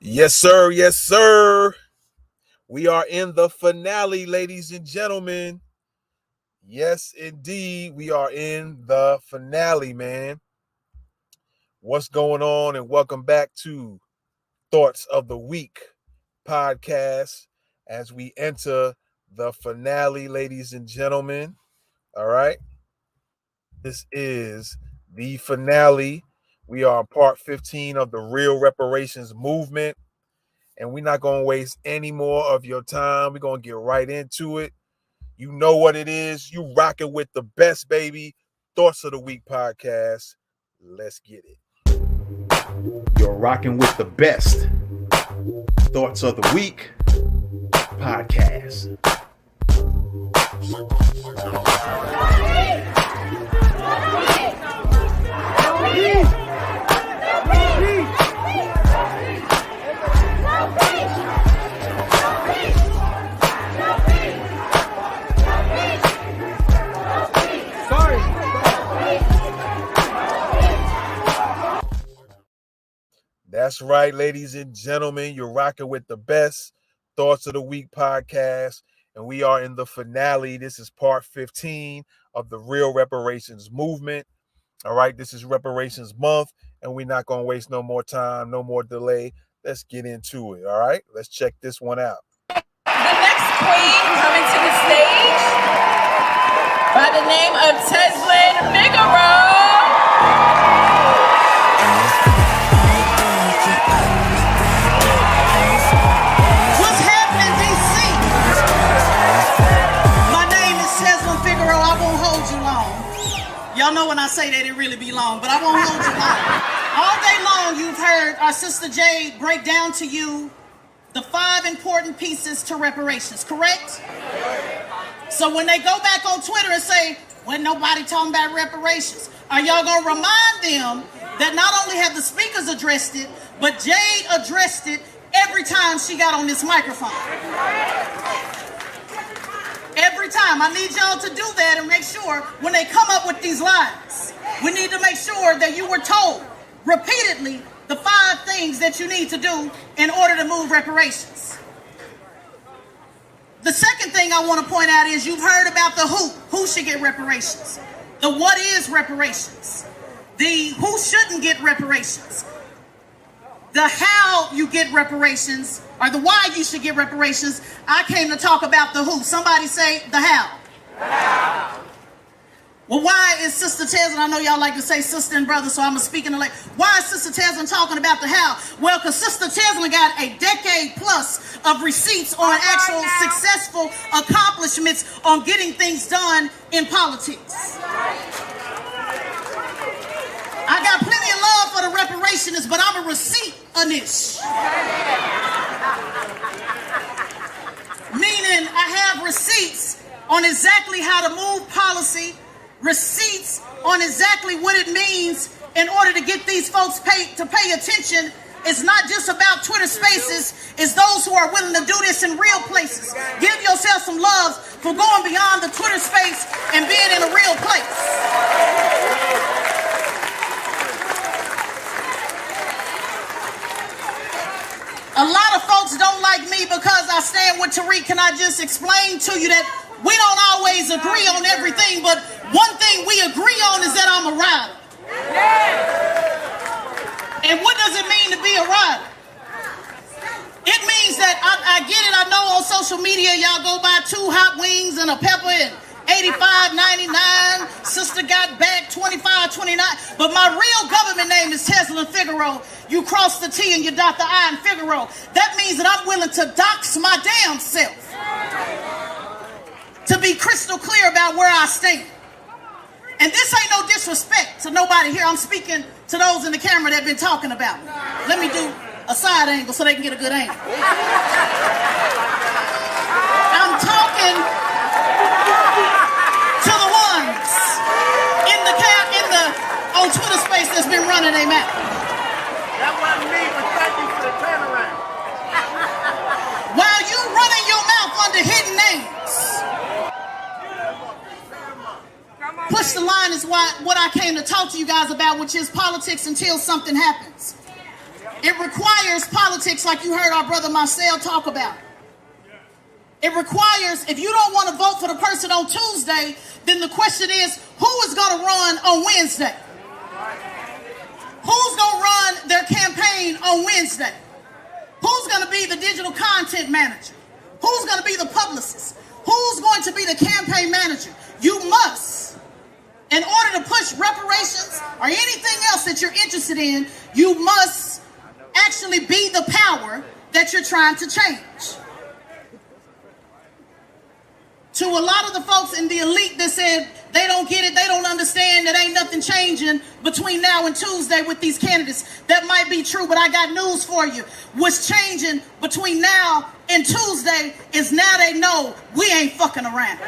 Yes, sir. Yes, sir. We are in the finale, ladies and gentlemen. Yes, indeed. We are in the finale, man. What's going on? And welcome back to Thoughts of the Week podcast as we enter the finale, ladies and gentlemen. All right. This is the finale. We are on part 15 of the Real Reparations movement. And we're not going to waste any more of your time. We're going to get right into it. You know what it is. You rocking with the best, baby. Thoughts of the Week podcast. Let's get it. You're rocking with the best. Thoughts of the Week podcast. That's right, ladies and gentlemen. You're rocking with the best Thoughts of the Week podcast. And we are in the finale. This is part 15 of the Real Reparations movement. All right, this is Reparations Month, and we're not going to waste no more time, no more delay. Let's get into it, all right? Let's check this one out. The next queen coming to the stage by the name of Tezlyn Figaro. What's happening, DC? My name is Tezlyn Figaro. I won't hold you long. Y'all know when I say that it really be long, but I won't hold you long. All day long you've heard our sister Jade break down to you the 5 important pieces to reparations, correct? So when they go back on Twitter and say, "When nobody talking about reparations," are y'all gonna remind them that not only have the speakers addressed it, but Jade addressed it every time she got on this microphone? Every time. I need y'all to do that and make sure when they come up with these lines, we need to make sure that you were told repeatedly the 5 things that you need to do in order to move reparations. The second thing I want to point out is you've heard about the who should get reparations, the what is reparations, the who shouldn't get reparations, the how you get reparations, or the why you should get reparations. I came to talk about the who. Somebody say the how. Well, why is Sister Tezlyn, I know y'all like to say sister and brother, so I'm speaking to like, why is Sister Tezlyn talking about the how? Well, because Sister Tezlyn got a decade plus of receipts on actual successful accomplishments on getting things done in politics. I got plenty of love for the reparationists, but I'm a receipt-anish. Meaning I have receipts on exactly how to move policy, receipts on exactly what it means in order to get these folks to pay attention. It's not just about Twitter Spaces. It's those who are willing to do this in real places. Give yourself some love for going beyond the Twitter space and being in a real place. A lot of folks don't like me because I stand with Tariq. Can I just explain to you that we don't always agree on everything, but one thing we agree on is that I'm a rider. And what does it mean to be a rider? It means that I get it. I know on social media y'all go buy 2 hot wings and a pepper and $85.99. Sister got back $25.29. But my real government name is Tezlyn Figaro. You cross the T and you dot the I in Figaro. That means that I'm willing to dox my damn self to be crystal clear about where I stand. And this ain't no disrespect to nobody here. I'm speaking to those in the camera that been talking about me. Let me do a side angle so they can get a good angle. I'm talking to the ones on Twitter Space that's been running their mouth. That wasn't me, but thank you for the turnaround. While you running your mouth under hidden names, push the line is what I came to talk to you guys about, which is politics until something happens. It requires politics like you heard our brother Marcel talk about. It requires, if you don't want to vote for the person on Tuesday, then the question is, who is going to run on Wednesday? Who's going to run their campaign on Wednesday? Who's going to be the digital content manager? Who's going to be the publicist? Who's going to be the campaign manager? You must, in order to push reparations or anything else that you're interested in, you must actually be the power that you're trying to change. To a lot of the folks in the elite that said they don't get it, they don't understand, that ain't nothing changing between now and Tuesday with these candidates. That might be true, but I got news for you. What's changing between now and Tuesday is now they know we ain't fucking around.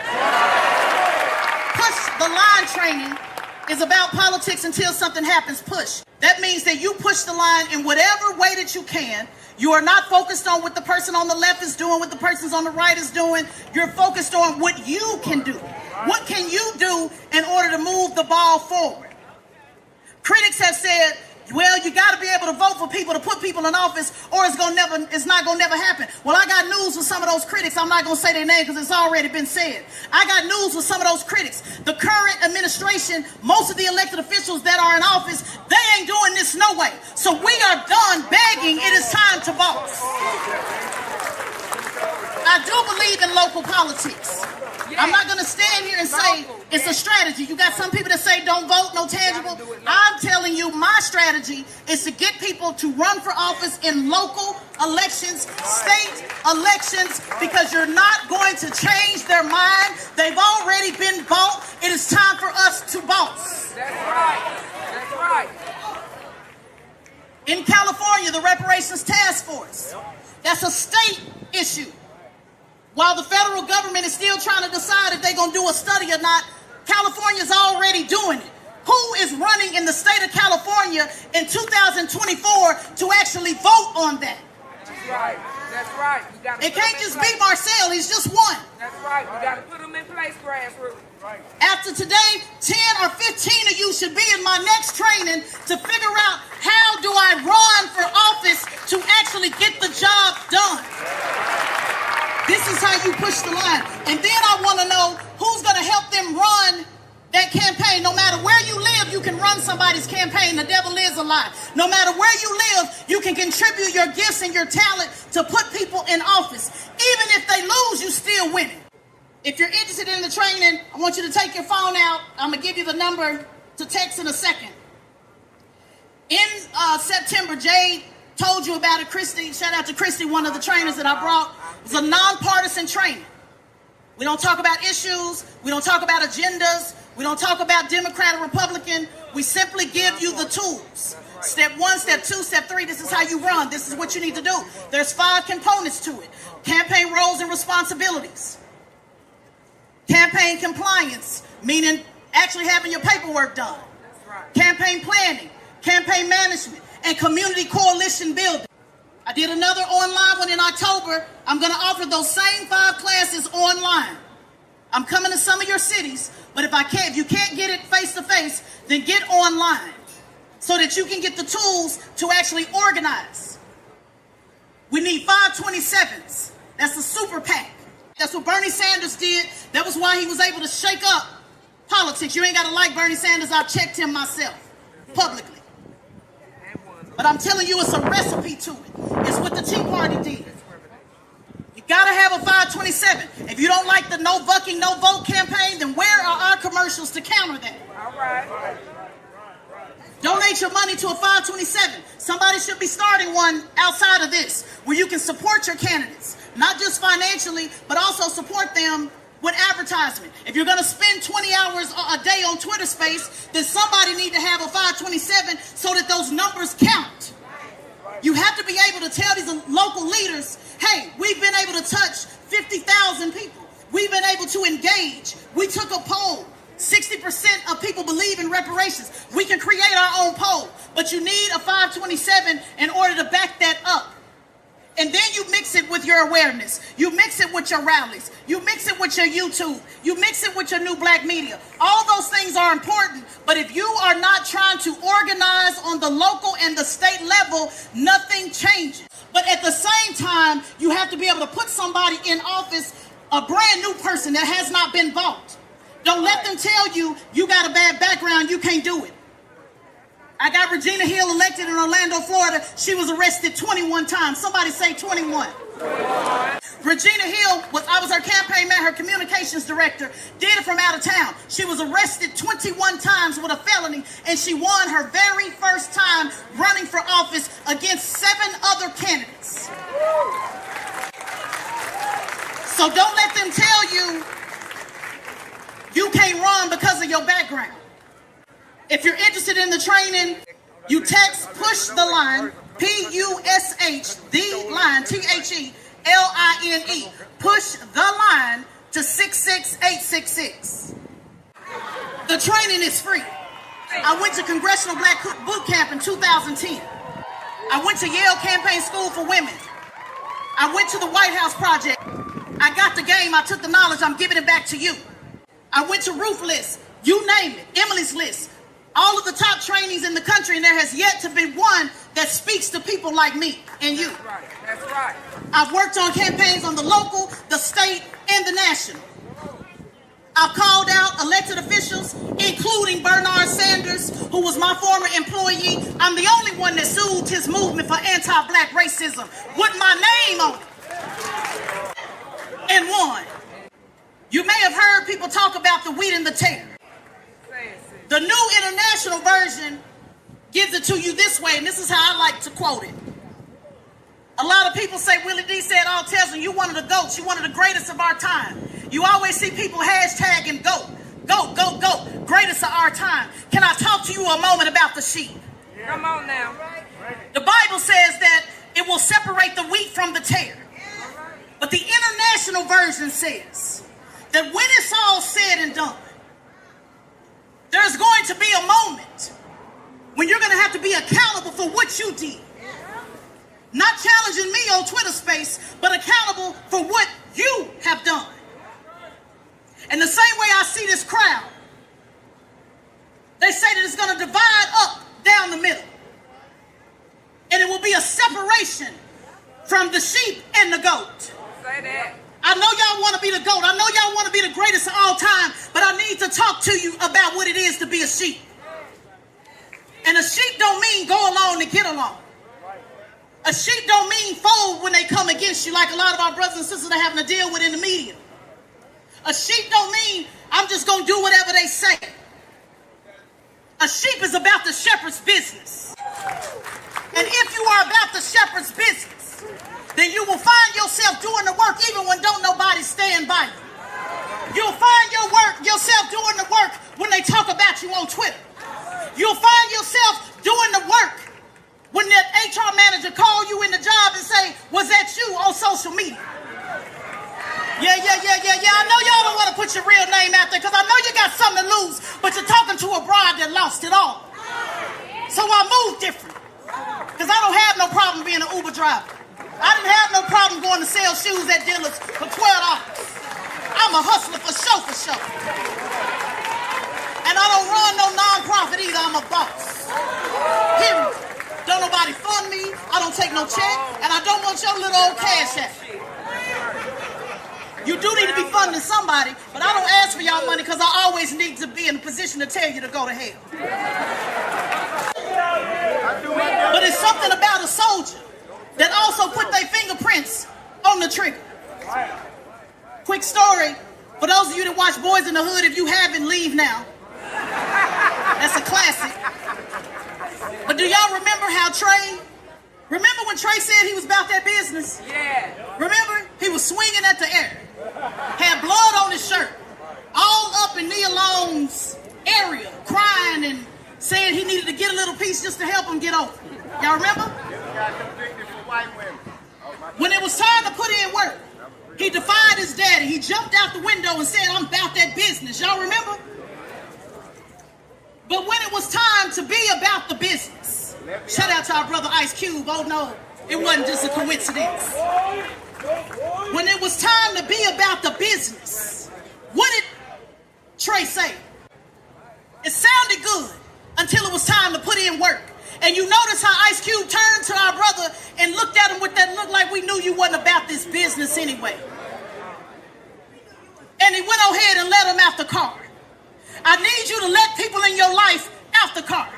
Push the line training is about politics until something happens. Push. That means that you push the line in whatever way that you can. You are not focused on what the person on the left is doing, what the person on the right is doing. You're focused on what you can do. What can you do in order to move the ball forward? Critics have said, well, you got to be able to vote for people, to put people in office, or it's not going to never happen. Well, I got news for some of those critics. I'm not going to say their name because it's already been said. I got news for some of those critics. The current administration, most of the elected officials that are in office, they ain't doing this no way. So we are done begging. It is time to vote. I do believe in local politics. I'm not going to stand here and say it's a strategy. You got some people that say don't vote, no tangible. I'm telling you, my strategy is to get people to run for office in local elections, state elections, because you're not going to change their mind. They've already been bought. It is time for us to vote. That's right. That's right. In California, the Reparations Task Force, that's a state issue. While the federal government is still trying to decide if they're going to do a study or not, California's already doing it. Who is running in the state of California in 2024 to actually vote on that? That's right. That's right. It can't just be Marcel. He's just one. That's right. You got to put them in place, grassroots. Right. After today, 10 or 15 of you should be in my next training to figure out how do I run for office to actually get the job done. This is how you push the line. And then I want to know who's going to help them run that campaign. No matter where you live, you can run somebody's campaign. The devil is a lie. No matter where you live, you can contribute your gifts and your talent to put people in office. Even if they lose, you still winning. If you're interested in the training, I want you to take your phone out. I'm going to give you the number to text in a second. In September, Jade told you about it. Christy, shout out to Christy, one of the trainers that I brought. It's a nonpartisan training. We don't talk about issues. We don't talk about agendas. We don't talk about Democrat or Republican. We simply give you the tools. Step 1, step 2, step 3, this is how you run. This is what you need to do. There's 5 components to it. Campaign roles and responsibilities. Campaign compliance, meaning actually having your paperwork done. Campaign planning, campaign management, and community coalition building. I did another online one in October. I'm going to offer those same 5 classes online. I'm coming to some of your cities, but if you can't get it face to face, then get online so that you can get the tools to actually organize. We need 527s. That's a super PAC. That's what Bernie Sanders did. That was why he was able to shake up politics. You ain't got to like Bernie Sanders. I've checked him myself publicly. But I'm telling you, it's a recipe to it. It's what the Tea Party did. You got to have a 527. If you don't like the no bucking, no vote campaign, then where are our commercials to counter that? All right. Donate your money to a 527. Somebody should be starting one outside of this where you can support your candidates, not just financially, but also support them with advertisement. If you're going to spend 20 hours a day on Twitter space, then somebody need to have a 527 so that those numbers count. You have to be able to tell these local leaders, hey, we've been able to touch 50,000 people. We've been able to engage. We took a poll. 60% of people believe in reparations. We can create our own poll, but you need a 527 in order to back that up. And then you mix it with your awareness. You mix it with your rallies. You mix it with your YouTube. You mix it with your new black media. All those things are important, but if you are not trying to organize on the local and the state level, nothing changes. But at the same time, you have to be able to put somebody in office, a brand new person that has not been bought. Don't let them tell you, you got a bad background, you can't do it. I got Regina Hill elected in Orlando, Florida. She was arrested 21 times. Somebody say 21. Regina Hill, I was her campaign man, her communications director, did it from out of town. She was arrested 21 times with a felony, and she won her very first time running for office against 7 other candidates. So don't let them tell you you can't run because of your background. If you're interested in the training, you text push the line, P-U-S-H, the line, T-H-E-L-I-N-E, push the line to 66866. The training is free. I went to Congressional Black Boot Camp in 2010. I went to Yale Campaign School for Women. I went to the White House Project. I got the game, I took the knowledge, I'm giving it back to you. I went to Ruthless, you name it, Emily's List. All of the top trainings in the country, and there has yet to be one that speaks to people like me and you. That's right. That's right. I've worked on campaigns on the local, the state, and the national. I've called out elected officials, including Bernard Sanders, who was my former employee. I'm the only one that sued his movement for anti-black racism with my name on it. And won. You may have heard people talk about the wheat and the tare. The new international version gives it to you this way, and this is how I like to quote it. A lot of people say, Willie D said, oh, Tezlyn, you one of the GOATs, you one of the greatest of our time. You always see people hashtagging GOAT, GOAT, GOAT, GOAT, greatest of our time. Can I talk to you a moment about the sheep? Come on now. The Bible says that it will separate the wheat from the tare. But the international version says that when it's all said and done, there's going to be a moment when you're going to have to be accountable for what you did. Not challenging me on Twitter space, but accountable for what you have done. And the same way I see this crowd, they say that it's going to divide up down the middle. And it will be a separation from the sheep and the goat. Say that. I know y'all want to be the GOAT. I know y'all want to be the greatest of all time, but I need to talk to you about what it is to be a sheep. And a sheep don't mean go along to get along. A sheep don't mean fold when they come against you like a lot of our brothers and sisters are having to deal with in the media. A sheep don't mean I'm just going to do whatever they say. A sheep is about the shepherd's business. And if you are about the shepherd's business, then you will find yourself doing the work even when don't nobody stand by you. You'll find yourself doing the work when they talk about you on Twitter. You'll find yourself doing the work when that HR manager call you in the job and say, was that you on social media? Yeah. I know y'all don't want to put your real name out there because I know you got something to lose, but you're talking to a bride that lost it all. So I move different because I don't have no problem being an Uber driver. I didn't have no problem going to sell shoes at dealers for $12. I'm a hustler for sure. And I don't run no non-profit either. I'm a boss. Period. Don't nobody fund me. I don't take no check. And I don't want your little old cash app. You do need to be funding somebody, but I don't ask for y'all money because I always need to be in a position to tell you to go to hell. But it's something about a soldier that also put their fingerprints on the trigger. Quick story, for those of you that watch Boys in the Hood, if you haven't, leave now. That's a classic. But do y'all remember remember when Trey said he was about that business? Yeah. Remember? He was swinging at the air. Had blood on his shirt. All up in Nia Long's area, crying and saying he needed to get a little piece just to help him get over. Y'all remember? When it was time to put in work, he defied his daddy. He jumped out the window and said, I'm about that business. Y'all remember? But when it was time to be about the business, shout out to our brother Ice Cube. Oh no, It wasn't just a coincidence. When it was time to be about the business, what did Trey say? It sounded good until it was time to put in work. And you notice how Ice Cube turned to our brother and looked at him with that look like we knew you wasn't about this business anyway. And he went ahead and let him out the car. I need you to let people in your life out the car.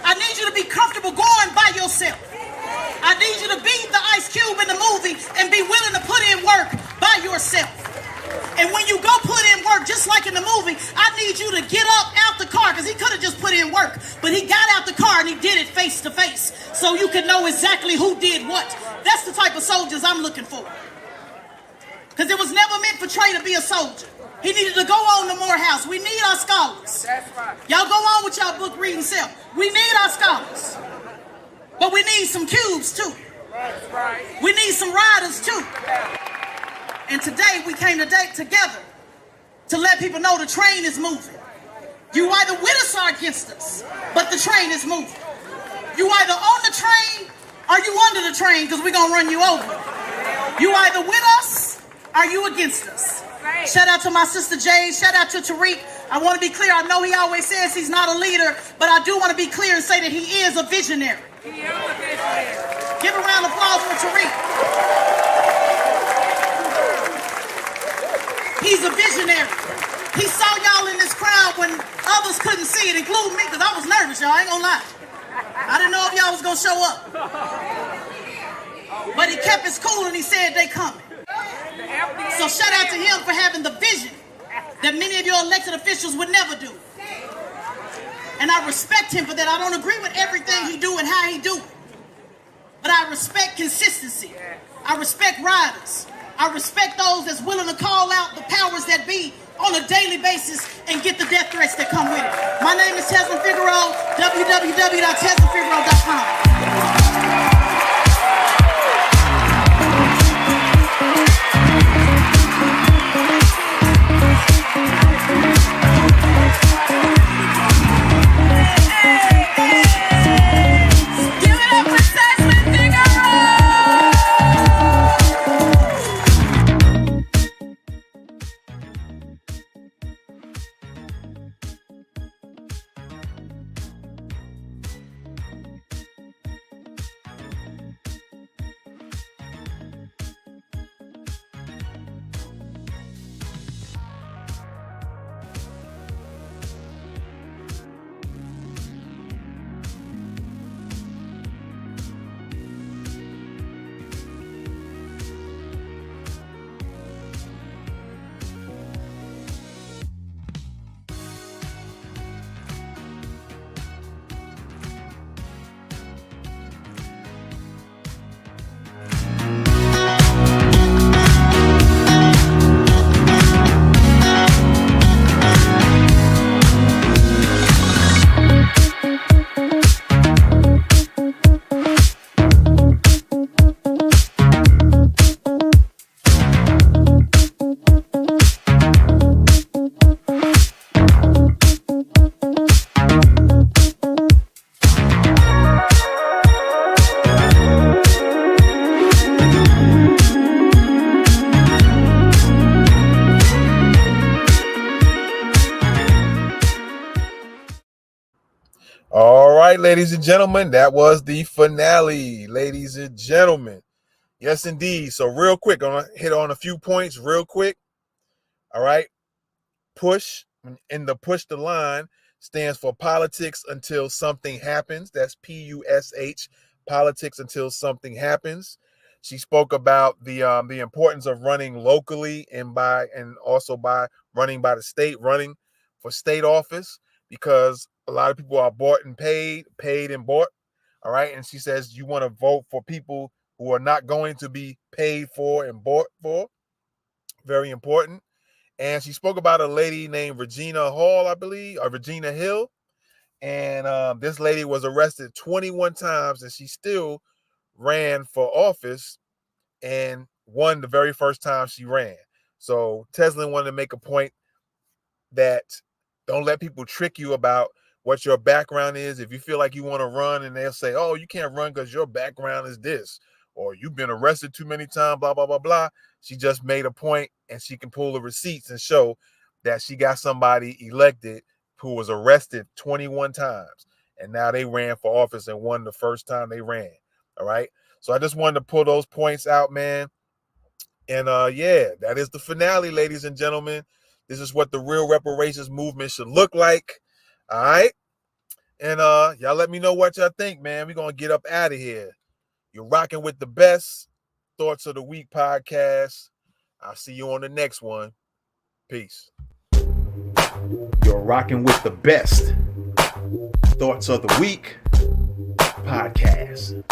I need you to be comfortable going by yourself. I need you to be the Ice Cube in the movie and be willing to put in work by yourself. And when you go put in work, just like in the movie, I need you to get up out the car, because he could have just put in work, but he got out the car and he did it face to face, so you can know exactly who did what. That's the type of soldiers I'm looking for. Because it was never meant for Trey to be a soldier. He needed to go on to Morehouse. We need our scholars. That's right. Y'all go on with y'all book reading self. We need our scholars. But we need some cubes too. That's right. We need some riders too. And today we came together to let people know the train is moving. You either with us or against us, but the train is moving. You either on the train or you under the train, because we're going to run you over. You either with us or you against us. Shout out to my sister Jade. Shout out to Tariq. I want to be clear. I know he always says he's not a leader, but I do want to be clear and say that he is a visionary. He is a visionary. Give a round of applause for Tariq. He's a visionary. He saw y'all in this crowd when others couldn't see it, including me, because I was nervous, y'all. I ain't gonna lie. I didn't know if y'all was gonna show up. But he kept his cool and he said they coming. So shout out to him for having the vision that many of your elected officials would never do. And I respect him for that. I don't agree with everything he do and how he do it. But I respect consistency. I respect riders. I respect those that's willing to call out the powers that be on a daily basis and get the death threats that come with it. My name is Tezlyn Figaro, www.tezlynfigaro.com. Give it up for Tezlyn Figaro! All right, ladies and gentlemen, that was the finale, ladies and gentlemen. Yes, indeed. So real quick, I'm going to hit on a few points real quick. All right. Push, and the push the line stands for politics until something happens. That's PUSH, politics until something happens. She spoke about the importance of running locally and also by running by the state, running for state office, because a lot of people are bought and paid and bought. All right. And she says you want to vote for people who are not going to be paid for and bought for. Very important. And she spoke about a lady named Regina Hall, I believe, or Regina Hill. And this lady was arrested 21 times, and she still ran for office and won the very first time she ran. So Tezlyn wanted to make a point that don't let people trick you about what your background is. If you feel like you want to run and they'll say, oh, you can't run because your background is this, or you've been arrested too many times, blah, blah, blah, blah. She just made a point and she can pull the receipts and show that she got somebody elected who was arrested 21 times. And now they ran for office and won the first time they ran. All right. So I just wanted to pull those points out, man. And yeah, that is the finale, ladies and gentlemen. This is what the real reparations movement should look like. All right. And y'all let me know what y'all think, man. We're gonna get up out of here. You're rocking with the best Thoughts of the Week podcast. I'll see you on the next one. Peace. You're rocking with the best Thoughts of the Week podcast.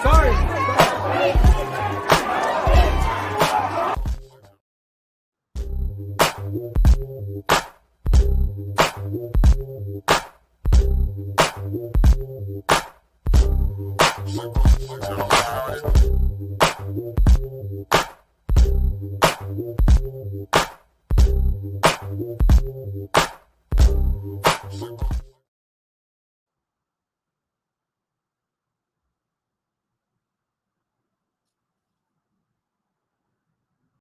Sorry.